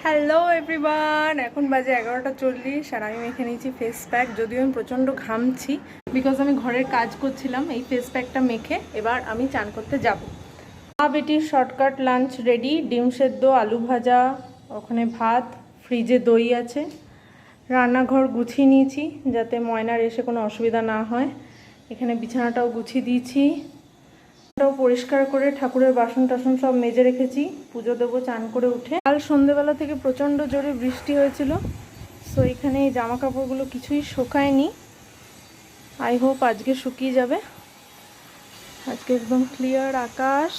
Hello everyone, এখন বাজে 11:40 আর আমি মেখে নিয়েছি ফেস প্যাক। যদিও আমি প্রচণ্ড ঘামছি বিকজ আমি ঘরের কাজ করছিলাম। এই ফেস প্যাকটা মেখে এবার আমি চান করতে যাব। মা বেটির শর্টকাট লাঞ্চ রেডি। ডিম সেদ্ধ, আলু ভাজা, ওখানে ভাত, ফ্রিজে দই আছে। রান্নাঘর গুছিয়ে নিয়েছি যাতে ময়নার এসে কোনো অসুবিধা না হয়। এখানে বিছানাটাও গুছিয়ে দিয়েছি, পরিষ্কার করে ঠাকুরের বাসন টাসন সব মেজে রেখেছি। পুজো দেবো চান করে উঠে। কাল সন্ধেবেলা থেকে প্রচণ্ড জোরে বৃষ্টি হয়েছিল, সো এখানে এই জামা কাপড়গুলো কিছুই শুকায়নি। আই হোপ আজকে শুকিয়ে যাবে। আজকে একদম ক্লিয়ার আকাশ।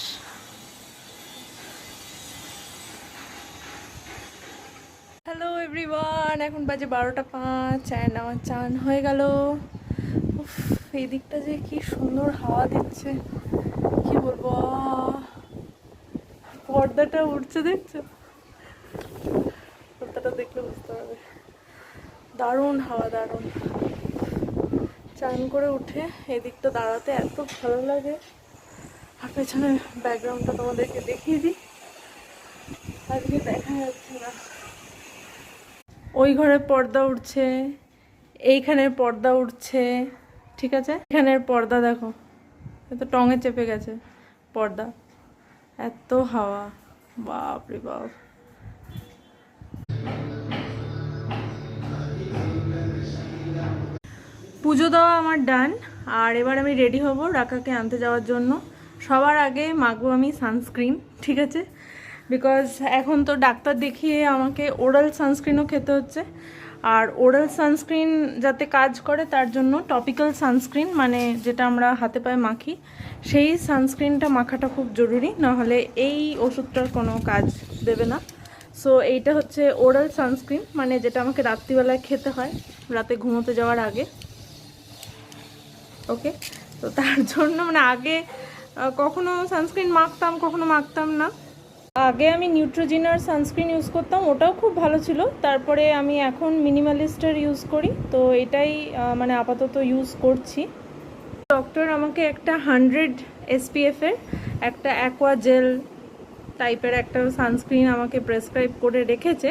হ্যালো এভরিওয়ান, এখন বাজে 12:05 অ্যান্ড আমার চান হয়ে গেল। উফ, এই দিকটা যে কি সুন্দর হাওয়া দিচ্ছে, কি বলবো। পর্দাটা উঠছে, দেখছো? পর্দাটা দেখলে বুঝতে পারবে। দারুণ হাওয়া, দারুণ। চান করে উঠে এদিকটা দাঁড়াতে এত ভালো লাগে। আর পেছনের ব্যাকগ্রাউন্ডটা তোমাদেরকে দেখিয়ে দিই, আজকে দেখা যাচ্ছে না। ওই ঘরে পর্দা উঠছে, এইখানের পর্দা উঠছে, ঠিক আছে? এখানের পর্দা দেখো, এত টঙে চেপে গেছে পর্দা। এত হাওয়া, বাপ রে বাপ। পুজো দেওয়া আমার ডান, আর এবার আমি রেডি হব রাকাকে আনতে যাওয়ার জন্য। সবার আগে মাগবো আমি সানস্ক্রিন, ঠিক আছে? বিকজ এখন তো ডাক্তার দেখিয়ে আমাকে ওরাল সানস্ক্রিনও খেতে হচ্ছে। আর ওরাল সানস্ক্রিন যাতে কাজ করে তার জন্য টপিক্যাল সানস্ক্রিন, মানে যেটা আমরা হাতে পায়ে মাখি, সেই সানস্ক্রিনটা মাখাটা খুব জরুরি, নাহলে এই ওষুধটার কোনো কাজ দেবে না। সো এইটা হচ্ছে ওরাল সানস্ক্রিন, মানে যেটা আমাকে রাত্রিবেলায় খেতে হয় রাতে ঘুমোতে যাওয়ার আগে। ওকে, তো তার জন্য মানে আগে কখনো সানস্ক্রিন মাখতাম, কখনো মাখতাম না। আগে আমি নিউট্রোজিনার সানস্ক্রিন ইউজ করতাম, ওটাও খুব ভালো ছিল। তারপরে আমি এখন মিনিমালিস্টার ইউজ করি, তো এটাই মানে আপাতত ইউজ করছি। ডক্টর আমাকে একটা 100 SPF-এর একটা অ্যাকোয়া জেল টাইপের একটা সানস্ক্রিন আমাকে প্রেসক্রাইব করে রেখেছে,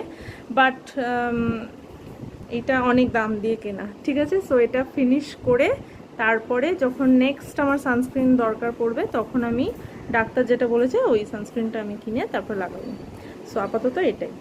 বাট এটা অনেক দাম দিয়ে কেনা, ঠিক আছে? সো এটা ফিনিশ করে তারপরে যখন নেক্সট আমার সানস্ক্রিন দরকার পড়বে তখন আমি ডাক্তার যেটা বলেছে ওই সানস্ক্রিনটা আমি কিনে তারপর লাগাবো। সো আপাতত এটাই।